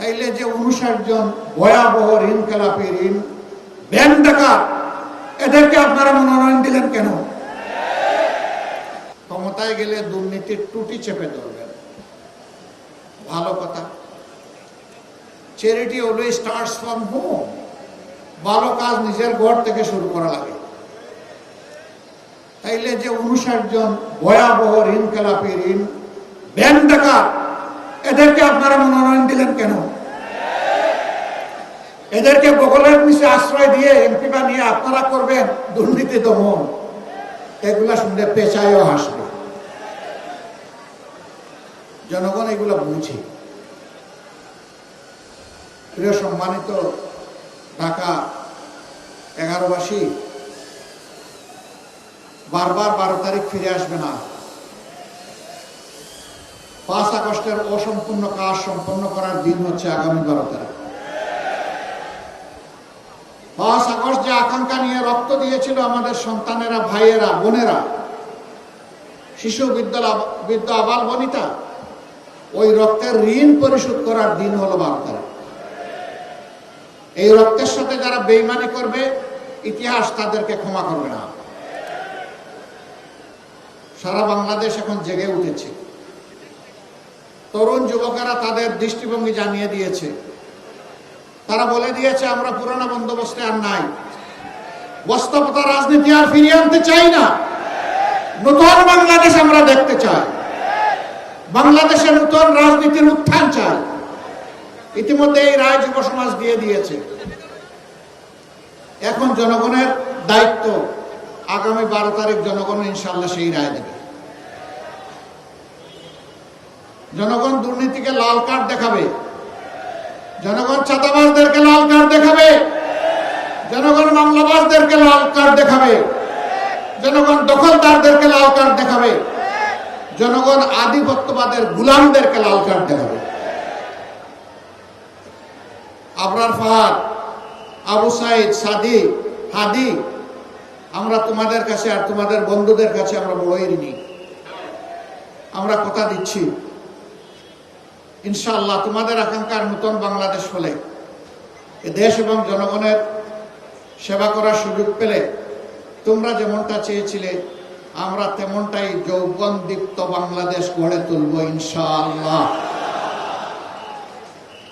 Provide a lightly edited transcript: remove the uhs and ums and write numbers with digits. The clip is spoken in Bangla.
তাইলে যে 59 জন ভয়াবহ ঋণ খেলাপি ঋণ ব্যাংক ডাকাত এদেরকে আপনারা মনোনয়ন দিলেন কেন? ক্ষমতায় গেলে দুর্নীতির টুটি চেপে ধরবেন, ভালো কথা। Charity always starts from home. ভালো কাজ নিজের ঘর থেকে শুরু করা লাগে। তাইলে যে 59 জন ভয়াবহ ঋণ খেলাপি ঋণ ব্যাংক ডাকাত এদেরকে আপনারা মনোনয়ন দিলেন কেন? এদেরকে বগলের নিচে আশ্রয় দিয়ে এমপি বানিয়ে আপনারা করবেন দুর্নীতি দমন। এগুলা শুনলে পেঁচায়ও হাসবে। জনগণ এগুলা বুঝে। প্রিয় সম্মানিত ঢাকা 11বাসী, বারবার 12 তারিখ ফিরে আসবে না। 5 আগস্টের অসম্পূর্ণ কাজ সম্পন্ন করার দিন হচ্ছে আগামী 12 তারিখ। 5 আগস্ট যে আকাঙ্ক্ষা নিয়ে রক্ত দিয়েছিল আমাদের সন্তানেরা, ভাইয়েরা, বোনেরা, শিশু, বৃদ্ধ, আবাল বনিতা, ওই রক্তের ঋণ পরিশোধ করার দিন হলো 12 তারিখ। এই রক্তের সাথে যারা বেইমানি করবে, ইতিহাস তাদেরকে ক্ষমা করবে না। সারা বাংলাদেশ এখন জেগে উঠেছে। তরুণ যুবকেরা তাদের দৃষ্টিভঙ্গি জানিয়ে দিয়েছে। তারা বলে দিয়েছে আমরা পুরানো বন্দোবস্তে আর নাই, বাস্তবতা রাজনীতি আর ফিরিয়ে আনতে চাই না, নতুন বাংলাদেশ আমরা দেখতে চাই, বাংলাদেশের নতুন রাজনীতির উত্থান চাই। ইতিমধ্যে এই রায় যুব সমাজ দিয়ে দিয়েছে। এখন জনগণের দায়িত্ব, আগামী 12 তারিখ জনগণ ইনশাআল্লাহ সেই রায় দেবে। জনগণ দুর্নীতিকে লাল কার্ড দেখাবে, জনগণ চাঁদাবাজদেরকে লাল কার্ড দেখাবে, জনগণ মামলাবাজদেরকে লাল কার্ড দেখাবে, জনগণ দখলদারদেরকে লাল কার্ড দেখাবে, জনগণ আধিপত্যবাদের গুলামদেরকে লাল কার্ড দেখাবে। আবরার ফাহাদ, আবু সাইদ, সাদি, হাদি, আমরা তোমাদের কাছে আর তোমাদের বন্ধুদের কাছে আমরা বড়ই ঋণী। আমরা কথা দিচ্ছি ইনশাআল্লাহ তোমাদের আকাঙ্ক্ষার নতুন বাংলাদেশ হলে, এ দেশ এবং জনগণের সেবা করার সুযোগ পেলে তোমরা যেমনটা চেয়েছিলে আমরা তেমনটাই যৌবনদীপ্ত বাংলাদেশ গড়ে তুলব ইনশাআল্লাহ।